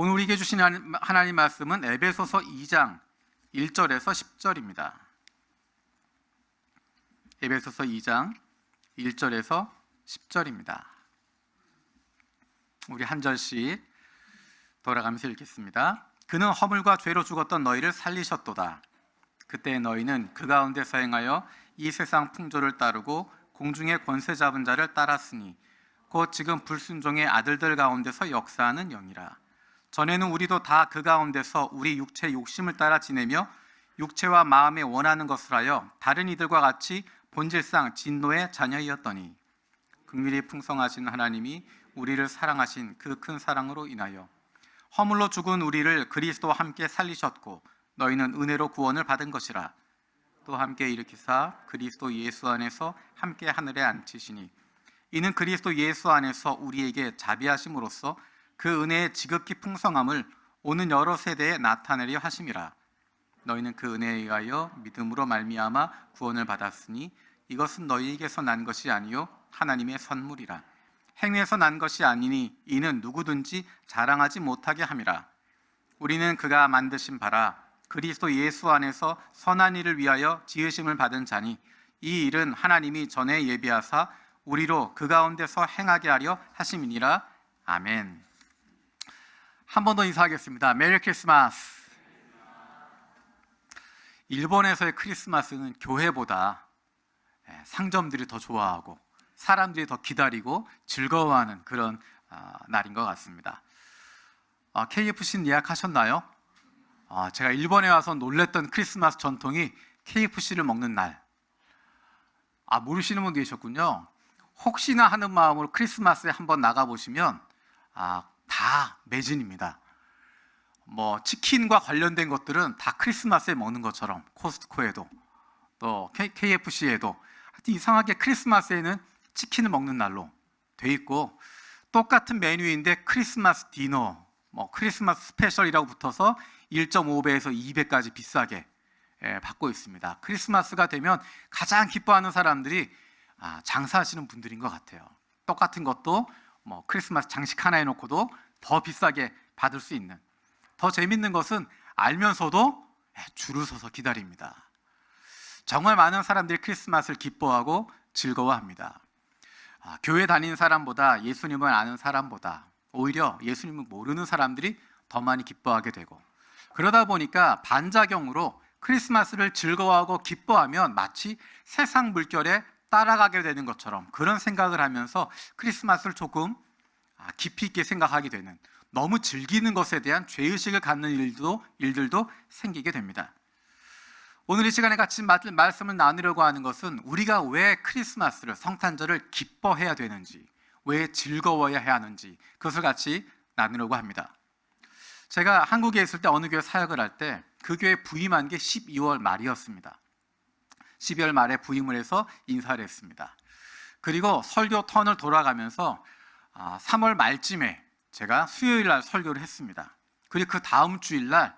오늘 우리에게 주신 하나님 말씀은 에베소서 2장 1절에서 10절입니다. 에베소서 2장 1절에서 10절입니다. 우리 한 절씩 돌아가면서 읽겠습니다. 그는 허물과 죄로 죽었던 너희를 살리셨도다. 그때 너희는 그 가운데서 행하여 이 세상 풍조를 따르고 공중의 권세 잡은 자를 따랐으니 곧 지금 불순종의 아들들 가운데서 역사하는 영이라. 전에는 우리도 다 그 가운데서 우리 육체의 욕심을 따라 지내며 육체와 마음에 원하는 것을 하여 다른 이들과 같이 본질상 진노의 자녀이었더니 긍휼이 풍성하신 하나님이 우리를 사랑하신 그 큰 사랑으로 인하여 허물로 죽은 우리를 그리스도와 함께 살리셨고 너희는 은혜로 구원을 받은 것이라. 또 함께 일으키사 그리스도 예수 안에서 함께 하늘에 앉히시니 이는 그리스도 예수 안에서 우리에게 자비하심으로써 그 은혜의 지극히 풍성함을 오는 여러 세대에 나타내려 하심이라. 너희는 그 은혜에 의하여 믿음으로 말미암아 구원을 받았으니 이것은 너희에게서 난 것이 아니요 하나님의 선물이라. 행위에서 난 것이 아니니 이는 누구든지 자랑하지 못하게 함이라. 우리는 그가 만드신 바라 그리스도 예수 안에서 선한 일을 위하여 지으심을 받은 자니 이 일은 하나님이 전에 예비하사 우리로 그 가운데서 행하게 하려 하심이니라. 아멘. 한 번 더 인사하겠습니다. 메리 크리스마스. 일본에서의 크리스마스는 교회보다 상점들이 더 좋아하고 사람들이 더 기다리고 즐거워하는 그런 날인 것 같습니다. KFC는 예약하셨나요? 제가 일본에 와서 놀랬던 크리스마스 전통이 KFC를 먹는 날. 모르시는 분 계셨군요. 혹시나 하는 마음으로 크리스마스에 한번 나가보시면 다 매진입니다. 치킨과 관련된 것들은 다 크리스마스에 먹는 것처럼 코스트코에도 또 KFC에도 하여튼 이상하게 크리스마스에는 치킨을 먹는 날로 돼 있고 똑같은 메뉴인데 크리스마스 디너, 크리스마스 스페셜이라고 붙어서 1.5배에서 2배까지 비싸게 받고 있습니다. 크리스마스가 되면 가장 기뻐하는 사람들이 장사하시는 분들인 것 같아요. 똑같은 것도 크리스마스 장식 하나 해놓고도 더 비싸게 받을 수 있는. 더 재밌는 것은 알면서도 줄을 서서 기다립니다. 정말 많은 사람들이 크리스마스를 기뻐하고 즐거워합니다. 교회 다니는 사람보다 예수님을 아는 사람보다 오히려 예수님을 모르는 사람들이 더 많이 기뻐하게 되고, 그러다 보니까 반작용으로 크리스마스를 즐거워하고 기뻐하면 마치 세상 물결에 따라가게 되는 것처럼 그런 생각을 하면서 크리스마스를 조금 깊이 있게 생각하게 되는, 너무 즐기는 것에 대한 죄의식을 갖는 일들도 생기게 됩니다. 오늘 이 시간에 같이 말씀을 나누려고 하는 것은 우리가 왜 크리스마스를, 성탄절을 기뻐해야 되는지, 왜 즐거워야 해야 하는지, 그것을 같이 나누려고 합니다. 제가 한국에 있을 때 어느 교회 사역을 할 때 그 교회 부임한 게 12월 말이었습니다. 12월 말에 부임을 해서 인사를 했습니다. 그리고 설교 턴을 돌아가면서 3월 말쯤에 제가 수요일 날 설교를 했습니다. 그리고 그 다음 주일 날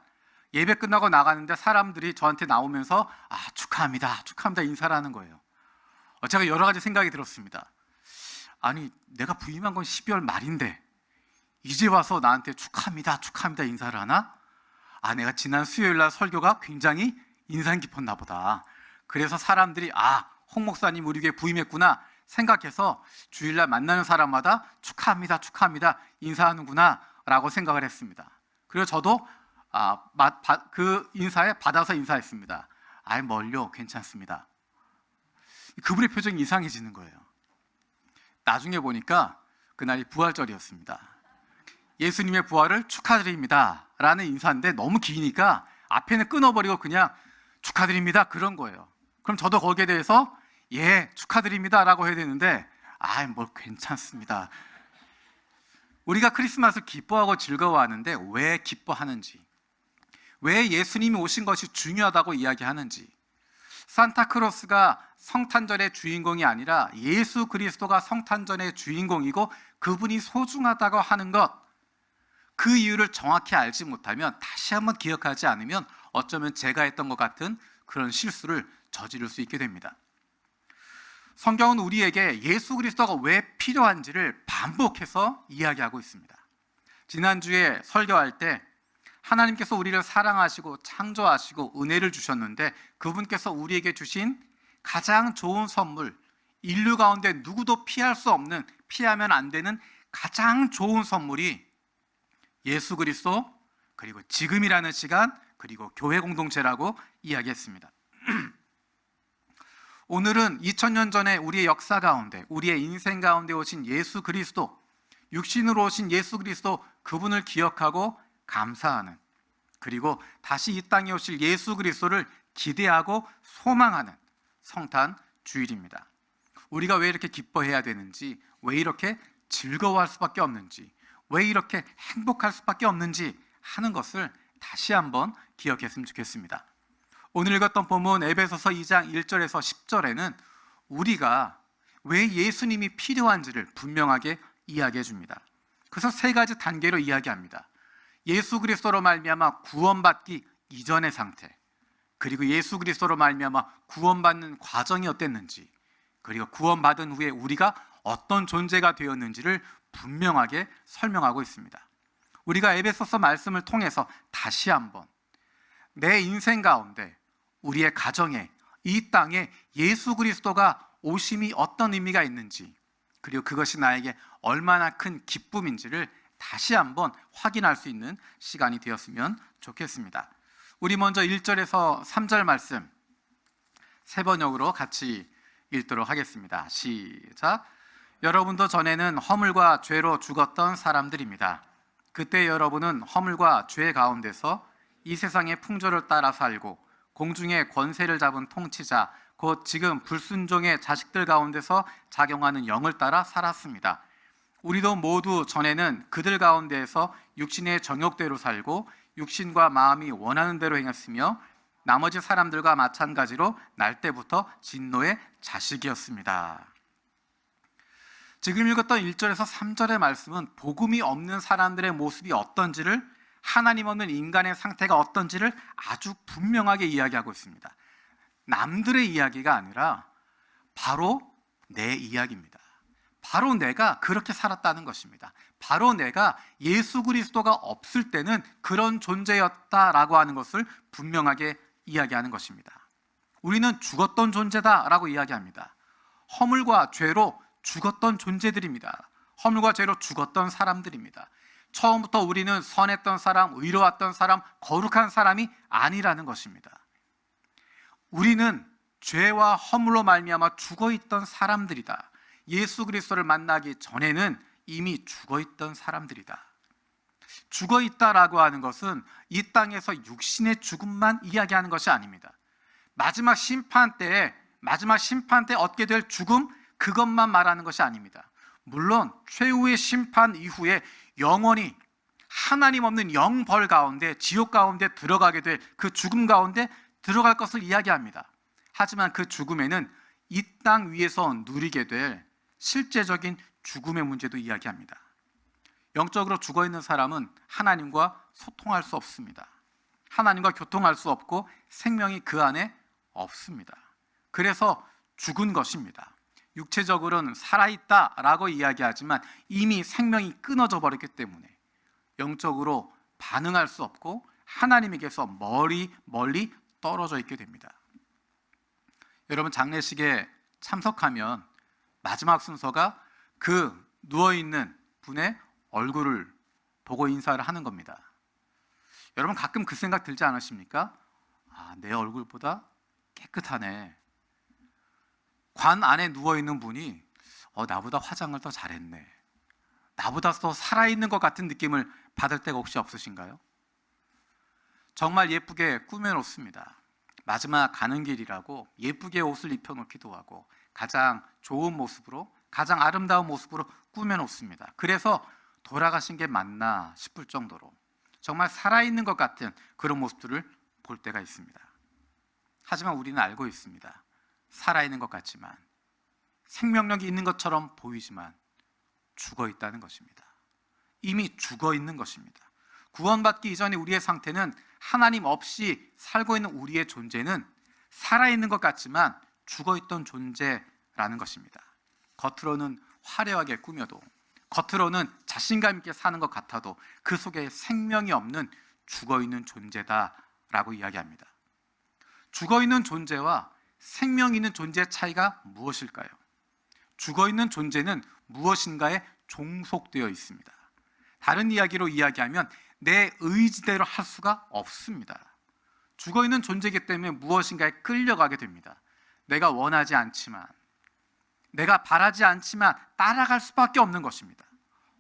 예배 끝나고 나가는데 사람들이 저한테 나오면서 축하합니다, 축하합니다 인사를 하는 거예요. 제가 여러 가지 생각이 들었습니다. 아니, 내가 부임한 건 12월 말인데 이제 와서 나한테 축하합니다, 축하합니다 인사를 하나? 내가 지난 수요일 날 설교가 굉장히 인상 깊었나 보다. 그래서 사람들이 홍 목사님 우리 교회 부임했구나 생각해서 주일날 만나는 사람마다 축하합니다, 축하합니다 인사하는구나 라고 생각을 했습니다. 그리고 저도 그 인사에 받아서 인사했습니다. 멀려, 괜찮습니다. 그분의 표정이 이상해지는 거예요. 나중에 보니까 그날이 부활절이었습니다. 예수님의 부활을 축하드립니다 라는 인사인데 너무 기니까 앞에는 끊어버리고 그냥 축하드립니다 그런 거예요. 그럼 저도 거기에 대해서 축하드립니다 라고 해야 되는데 뭘 괜찮습니다. 우리가 크리스마스를 기뻐하고 즐거워하는데 왜 기뻐하는지, 왜 예수님이 오신 것이 중요하다고 이야기하는지, 산타크로스가 성탄절의 주인공이 아니라 예수 그리스도가 성탄절의 주인공이고 그분이 소중하다고 하는 것, 그 이유를 정확히 알지 못하면, 다시 한번 기억하지 않으면 어쩌면 제가 했던 것 같은 그런 실수를 저지를 수 있게 됩니다. 성경은 우리에게 예수 그리스도가 왜 필요한지를 반복해서 이야기하고 있습니다. 지난주에 설교할 때 하나님께서 우리를 사랑하시고 창조하시고 은혜를 주셨는데 그분께서 우리에게 주신 가장 좋은 선물, 인류 가운데 누구도 피할 수 없는, 피하면 안 되는 가장 좋은 선물이 예수 그리스도, 그리고 지금이라는 시간, 그리고 교회 공동체라고 이야기했습니다. 오늘은 2000년 전에 우리의 역사 가운데, 우리의 인생 가운데 오신 예수 그리스도, 육신으로 오신 예수 그리스도, 그분을 기억하고 감사하는, 그리고 다시 이 땅에 오실 예수 그리스도를 기대하고 소망하는 성탄 주일입니다. 우리가 왜 이렇게 기뻐해야 되는지, 왜 이렇게 즐거워할 수밖에 없는지, 왜 이렇게 행복할 수밖에 없는지 하는 것을 다시 한번 기억했으면 좋겠습니다. 오늘 읽었던 본문 에베소서 2장 1절에서 10절에는 우리가 왜 예수님이 필요한지를 분명하게 이야기해 줍니다. 그래서 세 가지 단계로 이야기합니다. 예수 그리스도로 말미암아 구원받기 이전의 상태, 그리고 예수 그리스도로 말미암아 구원받는 과정이 어땠는지, 그리고 구원받은 후에 우리가 어떤 존재가 되었는지를 분명하게 설명하고 있습니다. 우리가 에베소서 말씀을 통해서 다시 한번 내 인생 가운데, 우리의 가정에, 이 땅에 예수 그리스도가 오심이 어떤 의미가 있는지, 그리고 그것이 나에게 얼마나 큰 기쁨인지를 다시 한번 확인할 수 있는 시간이 되었으면 좋겠습니다. 우리 먼저 1절에서 3절 말씀 세 번역으로 같이 읽도록 하겠습니다. 시작. 여러분도 전에는 허물과 죄로 죽었던 사람들입니다. 그때 여러분은 허물과 죄 가운데서 이 세상의 풍조를 따라 살고 공중의 권세를 잡은 통치자, 곧 지금 불순종의 자식들 가운데서 작용하는 영을 따라 살았습니다. 우리도 모두 전에는 그들 가운데에서 육신의 정욕대로 살고 육신과 마음이 원하는 대로 행했으며 나머지 사람들과 마찬가지로 날 때부터 진노의 자식이었습니다. 지금 읽었던 1절에서 3절의 말씀은 복음이 없는 사람들의 모습이 어떤지를, 하나님 없는 인간의 상태가 어떤지를 아주 분명하게 이야기하고 있습니다. 남들의 이야기가 아니라 바로 내 이야기입니다. 바로 내가 그렇게 살았다는 것입니다. 바로 내가 예수 그리스도가 없을 때는 그런 존재였다라고 하는 것을 분명하게 이야기하는 것입니다. 우리는 죽었던 존재다라고 이야기합니다. 허물과 죄로 죽었던 존재들입니다. 허물과 죄로 죽었던 사람들입니다. 처음부터 우리는 선했던 사람, 의로웠던 사람, 거룩한 사람이 아니라는 것입니다. 우리는 죄와 허물로 말미암아 죽어있던 사람들이다. 예수 그리스도를 만나기 전에는 이미 죽어있던 사람들이다. 죽어있다라고 하는 것은 이 땅에서 육신의 죽음만 이야기하는 것이 아닙니다. 마지막 심판 때에 얻게 될 죽음, 그것만 말하는 것이 아닙니다. 물론 최후의 심판 이후에 영원히 하나님 없는 영벌 가운데, 지옥 가운데 들어가게 될 그 죽음 가운데 들어갈 것을 이야기합니다. 하지만 그 죽음에는 이 땅 위에서 누리게 될 실제적인 죽음의 문제도 이야기합니다. 영적으로 죽어있는 사람은 하나님과 소통할 수 없습니다. 하나님과 교통할 수 없고 생명이 그 안에 없습니다. 그래서 죽은 것입니다. 육체적으로는 살아있다라고 이야기하지만 이미 생명이 끊어져 버렸기 때문에 영적으로 반응할 수 없고 하나님에게서 멀리 떨어져 있게 됩니다. 여러분, 장례식에 참석하면 마지막 순서가 그 누워있는 분의 얼굴을 보고 인사를 하는 겁니다. 여러분, 가끔 그 생각 들지 않으십니까? 내 얼굴보다 깨끗하네. 관 안에 누워있는 분이 나보다 화장을 더 잘했네, 나보다 더 살아있는 것 같은 느낌을 받을 때가 혹시 없으신가요? 정말 예쁘게 꾸며놓습니다. 마지막 가는 길이라고 예쁘게 옷을 입혀놓기도 하고 가장 좋은 모습으로, 가장 아름다운 모습으로 꾸며놓습니다. 그래서 돌아가신 게 맞나 싶을 정도로 정말 살아있는 것 같은 그런 모습들을 볼 때가 있습니다. 하지만 우리는 알고 있습니다. 살아있는 것 같지만, 생명력이 있는 것처럼 보이지만 죽어있다는 것입니다. 이미 죽어있는 것입니다. 구원받기 이전에 우리의 상태는, 하나님 없이 살고 있는 우리의 존재는 살아있는 것 같지만 죽어있던 존재라는 것입니다. 겉으로는 화려하게 꾸며도 겉으로는 자신감 있게 사는 것 같아도 그 속에 생명이 없는 죽어있는 존재다라고 이야기합니다. 죽어있는 존재와 생명 있는 존재의 차이가 무엇일까요? 죽어있는 존재는 무엇인가에 종속되어 있습니다. 다른 이야기로 이야기하면 내 의지대로 할 수가 없습니다. 죽어있는 존재이기 때문에 무엇인가에 끌려가게 됩니다. 내가 원하지 않지만, 내가 바라지 않지만 따라갈 수밖에 없는 것입니다.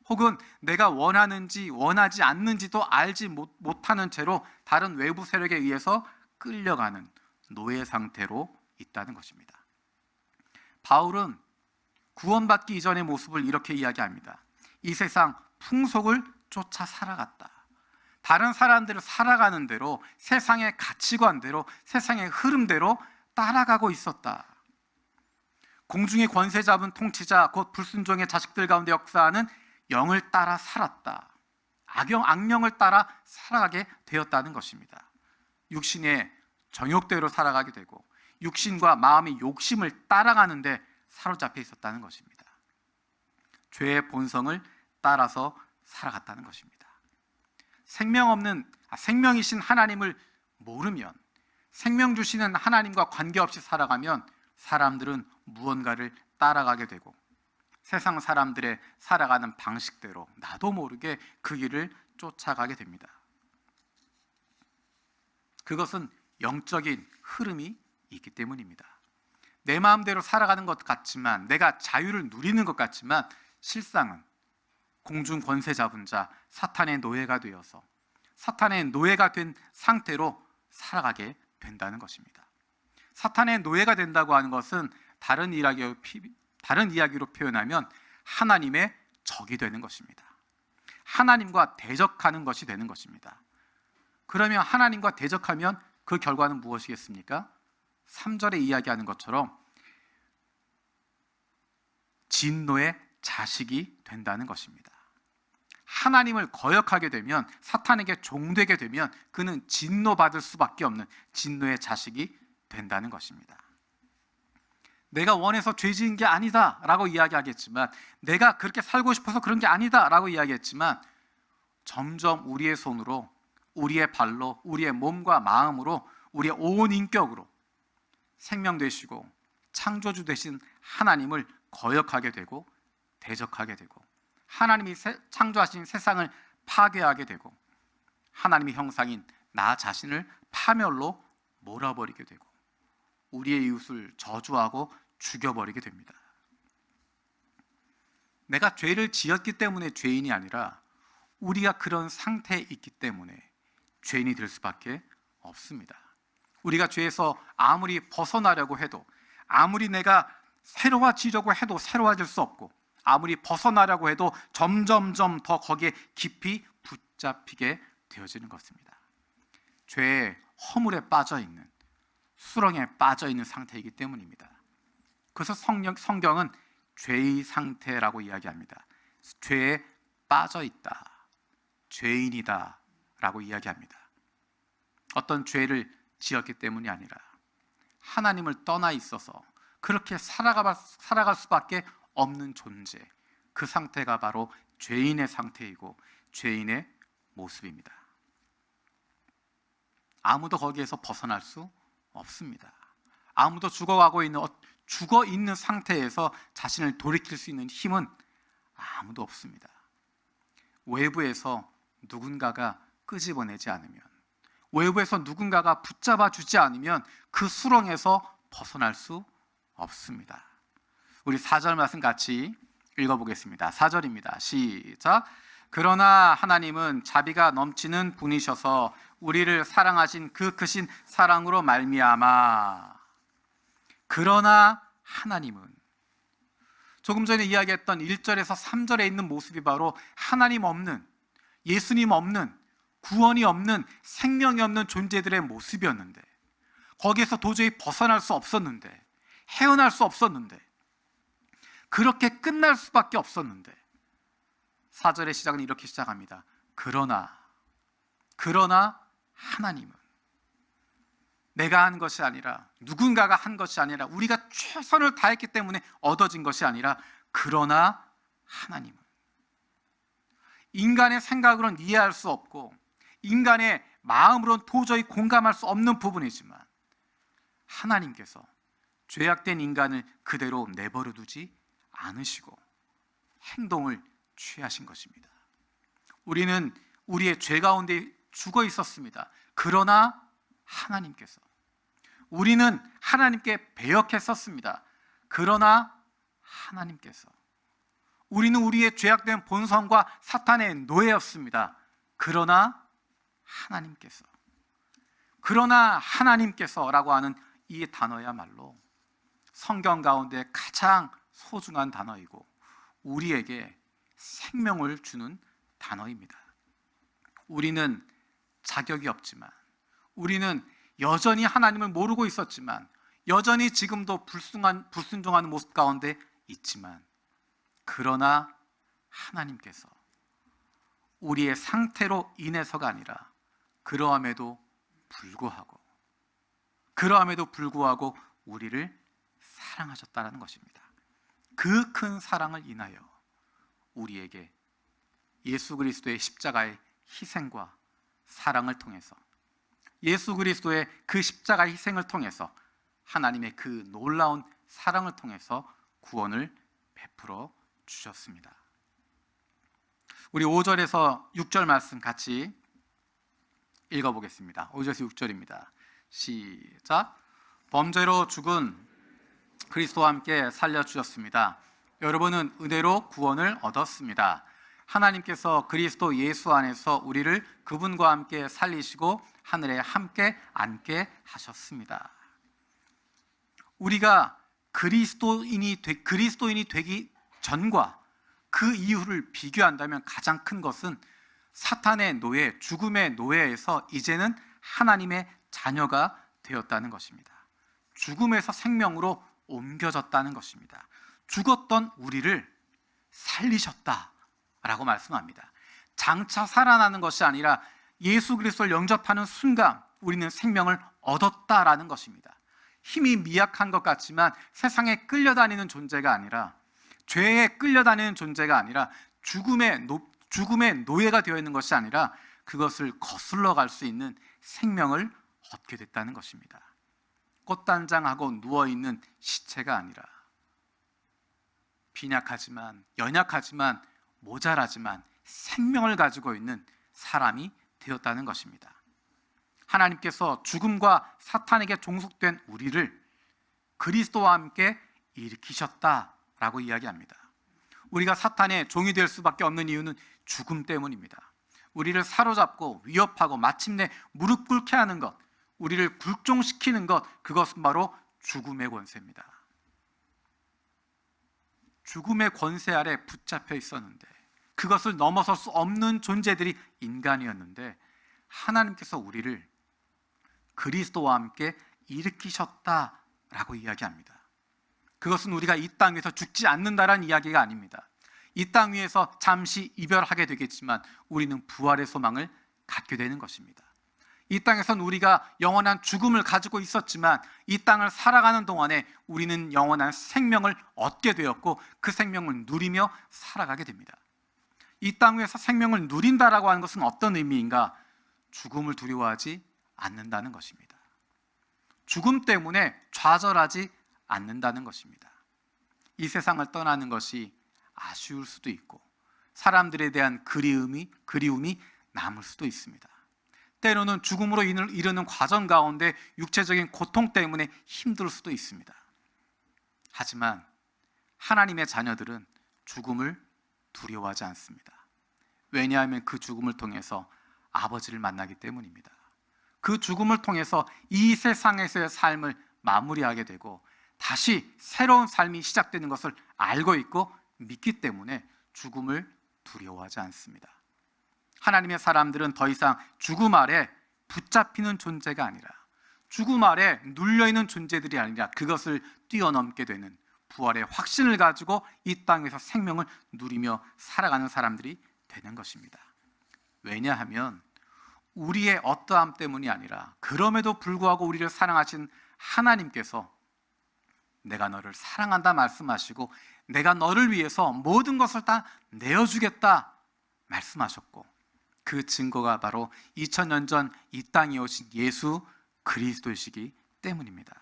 혹은 내가 원하는지 원하지 않는지도 알지 못하는 채로 다른 외부 세력에 의해서 끌려가는 노예 상태로 있다는 것입니다. 바울은 구원받기 이전의 모습을 이렇게 이야기합니다. 이 세상 풍속을 쫓아 살아갔다. 다른 사람들을 살아가는 대로, 세상의 가치관대로, 세상의 흐름대로 따라가고 있었다. 공중의 권세 잡은 통치자 곧 불순종의 자식들 가운데 역사하는 영을 따라 살았다. 악령을 따라 살아가게 되었다는 것입니다. 육신의 정욕대로 살아가게 되고 육신과 마음의 욕심을 따라가는데 사로잡혀 있었다는 것입니다. 죄의 본성을 따라서 살아갔다는 것입니다. 생명이신 하나님을 모르면, 생명 주시는 하나님과 관계없이 살아가면 사람들은 무언가를 따라가게 되고 세상 사람들의 살아가는 방식대로 나도 모르게 그 길을 쫓아가게 됩니다. 그것은 영적인 흐름이 있기 때문입니다. 내 마음대로 살아가는 것 같지만, 내가 자유를 누리는 것 같지만 실상은 공중 권세 잡은 자 사탄의 노예가 되어서 사탄의 노예가 된 상태로 살아가게 된다는 것입니다. 사탄의 노예가 된다고 하는 것은 다른 이야기로 표현하면 하나님의 적이 되는 것입니다. 하나님과 대적하는 것이 되는 것입니다. 그러면 하나님과 대적하면 그 결과는 무엇이겠습니까? 3절에 이야기하는 것처럼 진노의 자식이 된다는 것입니다. 하나님을 거역하게 되면, 사탄에게 종되게 되면 그는 진노받을 수밖에 없는 진노의 자식이 된다는 것입니다. 내가 원해서 죄 지은 게 아니다 라고 이야기하겠지만, 내가 그렇게 살고 싶어서 그런 게 아니다 라고 이야기했지만 점점 우리의 손으로, 우리의 발로, 우리의 몸과 마음으로, 우리의 온 인격으로 생명 되시고 창조주 되신 하나님을 거역하게 되고 대적하게 되고, 하나님이 창조하신 세상을 파괴하게 되고, 하나님의 형상인 나 자신을 파멸로 몰아버리게 되고, 우리의 이웃을 저주하고 죽여버리게 됩니다. 내가 죄를 지었기 때문에 죄인이 아니라 우리가 그런 상태에 있기 때문에 죄인이 될 수밖에 없습니다. 우리가 죄에서 아무리 벗어나려고 해도, 아무리 내가 새로워지려고 해도 새로워질 수 없고, 아무리 벗어나려고 해도 점점점 더 거기에 깊이 붙잡히게 되어지는 것입니다. 죄의 허물에 빠져있는, 수렁에 빠져있는 상태이기 때문입니다. 그래서 성경은 죄의 상태라고 이야기합니다. 죄에 빠져있다, 죄인이다 라고 이야기합니다. 어떤 죄를 지었기 때문이 아니라 하나님을 떠나 있어서 그렇게 살아갈 수밖에 없는 존재, 그 상태가 바로 죄인의 상태이고 죄인의 모습입니다. 아무도 거기에서 벗어날 수 없습니다. 아무도 죽어 있는 상태에서 자신을 돌이킬 수 있는 힘은 아무도 없습니다. 외부에서 누군가가 끄집어내지 않으면, 외부에서 누군가가 붙잡아 주지 않으면 그 수렁에서 벗어날 수 없습니다. 우리 4절 말씀 같이 읽어보겠습니다. 4절입니다. 시작. 그러나 하나님은 자비가 넘치는 분이셔서 우리를 사랑하신 그 크신 사랑으로 말미암아. 그러나 하나님은, 조금 전에 이야기했던 1절에서 3절에 있는 모습이 바로 하나님 없는, 예수님 없는, 구원이 없는, 생명이 없는 존재들의 모습이었는데, 거기에서 도저히 벗어날 수 없었는데, 헤어날 수 없었는데, 그렇게 끝날 수밖에 없었는데, 4절의 시작은 이렇게 시작합니다. 그러나 하나님은, 내가 한 것이 아니라, 누군가가 한 것이 아니라, 우리가 최선을 다했기 때문에 얻어진 것이 아니라, 그러나 하나님은, 인간의 생각으로는 이해할 수 없고 인간의 마음으로는 도저히 공감할 수 없는 부분이지만 하나님께서 죄악된 인간을 그대로 내버려 두지 않으시고 행동을 취하신 것입니다. 우리는 우리의 죄 가운데 죽어 있었습니다. 그러나 하나님께서, 우리는 하나님께 배역했었습니다. 그러나 하나님께서, 우리는 우리의 죄악된 본성과 사탄의 노예였습니다. 그러나 하나님께서라고 하는 이 단어야말로 성경 가운데 가장 소중한 단어이고 우리에게 생명을 주는 단어입니다. 우리는 자격이 없지만, 우리는 여전히 하나님을 모르고 있었지만, 여전히 지금도 불순종하는 모습 가운데 있지만, 그러나 하나님께서 우리의 상태로 인해서가 아니라 그러함에도 불구하고 우리를 사랑하셨다는 것입니다. 그 큰 사랑을 인하여 우리에게 예수 그리스도의 십자가의 희생과 사랑을 통해서, 예수 그리스도의 그 십자가 희생을 통해서, 하나님의 그 놀라운 사랑을 통해서 구원을 베풀어 주셨습니다. 우리 5절에서 6절 말씀 같이 읽어보겠습니다. 5절에서 6절입니다. 시작. 범죄로 죽은 그리스도와 함께 살려주셨습니다. 여러분은 은혜로 구원을 얻었습니다. 하나님께서 그리스도 예수 안에서 우리를 그분과 함께 살리시고 하늘에 함께 앉게 하셨습니다. 우리가 그리스도인이 되기 전과 그 이후를 비교한다면 가장 큰 것은 사탄의 노예, 죽음의 노예에서 이제는 하나님의 자녀가 되었다는 것입니다. 죽음에서 생명으로 옮겨졌다는 것입니다. 죽었던 우리를 살리셨다라고 말씀합니다. 장차 살아나는 것이 아니라 예수 그리스도를 영접하는 순간 우리는 생명을 얻었다라는 것입니다. 힘이 미약한 것 같지만 세상에 끌려다니는 존재가 아니라, 죄에 끌려다니는 존재가 아니라, 죽음의 노예가 되어 있는 것이 아니라 그것을 거슬러 갈 수 있는 생명을 얻게 됐다는 것입니다. 꽃단장하고 누워있는 시체가 아니라 빈약하지만, 연약하지만, 모자라지만 생명을 가지고 있는 사람이 되었다는 것입니다. 하나님께서 죽음과 사탄에게 종속된 우리를 그리스도와 함께 일으키셨다라고 이야기합니다. 우리가 사탄의 종이 될 수밖에 없는 이유는 죽음 때문입니다. 우리를 사로잡고 위협하고 마침내 무릎 꿇게 하는 것, 우리를 굴종시키는 것, 그것은 바로 죽음의 권세입니다. 죽음의 권세 아래 붙잡혀 있었는데, 그것을 넘어설 수 없는 존재들이 인간이었는데, 하나님께서 우리를 그리스도와 함께 일으키셨다라고 이야기합니다. 그것은 우리가 이 땅 위에서 죽지 않는다라는 이야기가 아닙니다. 이 땅 위에서 잠시 이별하게 되겠지만 우리는 부활의 소망을 갖게 되는 것입니다. 이 땅에선 우리가 영원한 죽음을 가지고 있었지만 이 땅을 살아가는 동안에 우리는 영원한 생명을 얻게 되었고 그 생명을 누리며 살아가게 됩니다. 이 땅 위에서 생명을 누린다라고 하는 것은 어떤 의미인가? 죽음을 두려워하지 않는다는 것입니다. 죽음 때문에 좌절하지 않는다는 것입니다. 이 세상을 떠나는 것이 아쉬울 수도 있고 사람들에 대한 그리움이 남을 수도 있습니다. 때로는 죽음으로 이르는 과정 가운데 육체적인 고통 때문에 힘들 수도 있습니다. 하지만 하나님의 자녀들은 죽음을 두려워하지 않습니다. 왜냐하면 그 죽음을 통해서 아버지를 만나기 때문입니다. 그 죽음을 통해서 이 세상에서의 삶을 마무리하게 되고 다시 새로운 삶이 시작되는 것을 알고 있고 믿기 때문에 죽음을 두려워하지 않습니다. 하나님의 사람들은 더 이상 죽음 아래 붙잡히는 존재가 아니라, 죽음 아래 눌려있는 존재들이 아니라 그것을 뛰어넘게 되는 부활의 확신을 가지고 이 땅에서 생명을 누리며 살아가는 사람들이 되는 것입니다. 왜냐하면 우리의 어떠함 때문이 아니라 그럼에도 불구하고 우리를 사랑하신 하나님께서 내가 너를 사랑한다 말씀하시고 내가 너를 위해서 모든 것을 다 내어주겠다 말씀하셨고, 그 증거가 바로 2000년 전 이 땅에 오신 예수 그리스도이시기 때문입니다.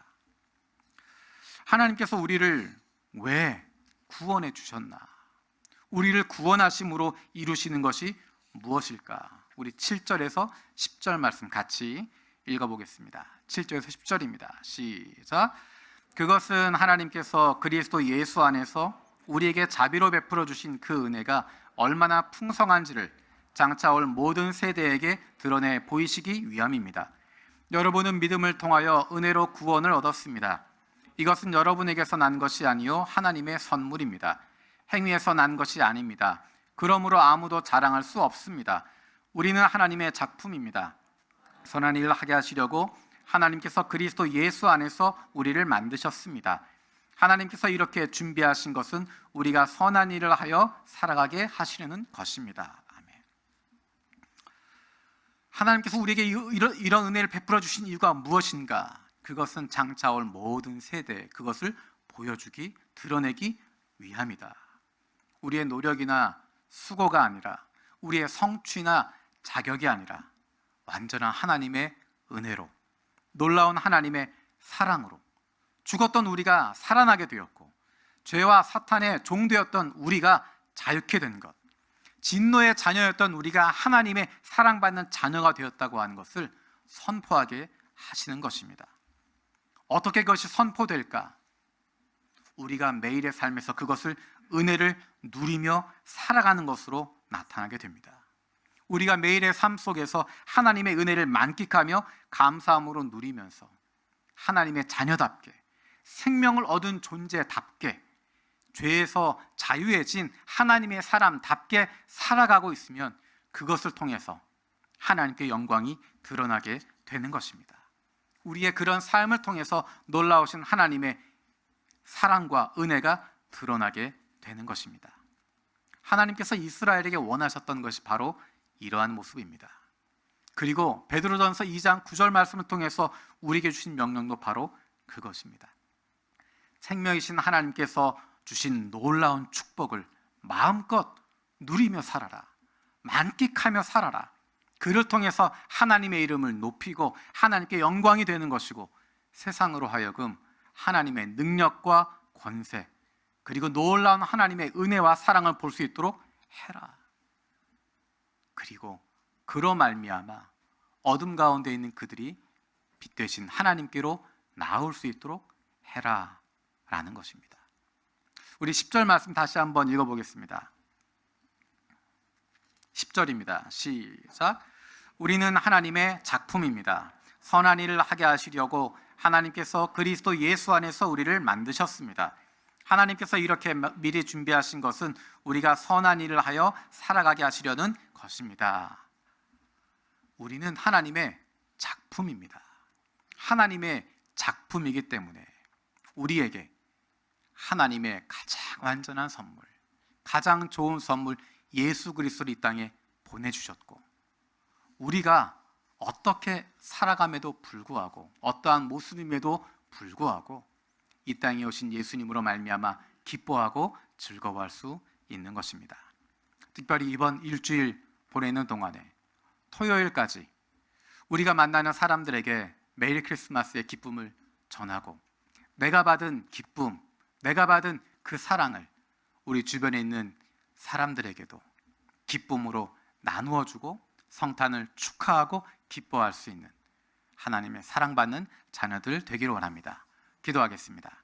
하나님께서 우리를 왜 구원해 주셨나? 우리를 구원하심으로 이루시는 것이 무엇일까? 우리 7절에서 10절 말씀 같이 읽어보겠습니다. 7절에서 10절입니다. 시작. 그것은 하나님께서 그리스도 예수 안에서 우리에게 자비로 베풀어 주신 그 은혜가 얼마나 풍성한지를 장차 올 모든 세대에게 드러내 보이시기 위함입니다. 여러분은 믿음을 통하여 은혜로 구원을 얻었습니다. 이것은 여러분에게서 난 것이 아니요 하나님의 선물입니다. 행위에서 난 것이 아닙니다. 그러므로 아무도 자랑할 수 없습니다. 우리는 하나님의 작품입니다. 선한 일을 하게 하시려고 하나님께서 그리스도 예수 안에서 우리를 만드셨습니다. 하나님께서 이렇게 준비하신 것은 우리가 선한 일을 하여 살아가게 하시려는 것입니다. 아멘. 하나님께서 우리에게 이런 은혜를 베풀어 주신 이유가 무엇인가? 그것은 장차 올 모든 세대에 그것을 보여주기, 드러내기 위함이다. 우리의 노력이나 수고가 아니라, 우리의 성취나 자격이 아니라 완전한 하나님의 은혜로, 놀라운 하나님의 사랑으로 죽었던 우리가 살아나게 되었고, 죄와 사탄의 종되었던 우리가 자유케 된 것, 진노의 자녀였던 우리가 하나님의 사랑받는 자녀가 되었다고 하는 것을 선포하게 하시는 것입니다. 어떻게 그것이 선포될까? 우리가 매일의 삶에서 그것을 은혜를 누리며 살아가는 것으로 나타나게 됩니다. 우리가 매일의 삶 속에서 하나님의 은혜를 만끽하며 감사함으로 누리면서 하나님의 자녀답게, 생명을 얻은 존재답게, 죄에서 자유해진 하나님의 사람답게 살아가고 있으면 그것을 통해서 하나님께 영광이 드러나게 되는 것입니다. 우리의 그런 삶을 통해서 놀라우신 하나님의 사랑과 은혜가 드러나게 되는 것입니다. 하나님께서 이스라엘에게 원하셨던 것이 바로 이러한 모습입니다. 그리고 베드로전서 2장 9절 말씀을 통해서 우리에게 주신 명령도 바로 그것입니다. 생명이신 하나님께서 주신 놀라운 축복을 마음껏 누리며 살아라, 만끽하며 살아라. 그를 통해서 하나님의 이름을 높이고 하나님께 영광이 되는 것이고, 세상으로 하여금 하나님의 능력과 권세, 그리고 놀라운 하나님의 은혜와 사랑을 볼 수 있도록 해라. 그리고 그로 말미암아 어둠 가운데 있는 그들이 빛 되신 하나님께로 나올 수 있도록 해라 라는 것입니다. 우리 10절 말씀 다시 한번 읽어보겠습니다. 10절입니다. 시작. 우리는 하나님의 작품입니다. 선한 일을 하게 하시려고 하나님께서 그리스도 예수 안에서 우리를 만드셨습니다. 하나님께서 이렇게 미리 준비하신 것은 우리가 선한 일을 하여 살아가게 하시려는 것입니다. 우리는 하나님의 작품입니다. 하나님의 작품이기 때문에 우리에게 하나님의 가장 완전한 선물, 가장 좋은 선물 예수 그리스도를 이 땅에 보내주셨고, 우리가 어떻게 살아감에도 불구하고, 어떠한 모습임에도 불구하고 이 땅에 오신 예수님으로 말미암아 기뻐하고 즐거워할 수 있는 것입니다. 특별히 이번 일주일 보내는 동안에 토요일까지 우리가 만나는 사람들에게 메리 크리스마스의 기쁨을 전하고, 내가 받은 기쁨, 내가 받은 그 사랑을 우리 주변에 있는 사람들에게도 기쁨으로 나누어 주고 성탄을 축하하고 기뻐할 수 있는 하나님의 사랑받는 자녀들 되기를 원합니다. 기도하겠습니다.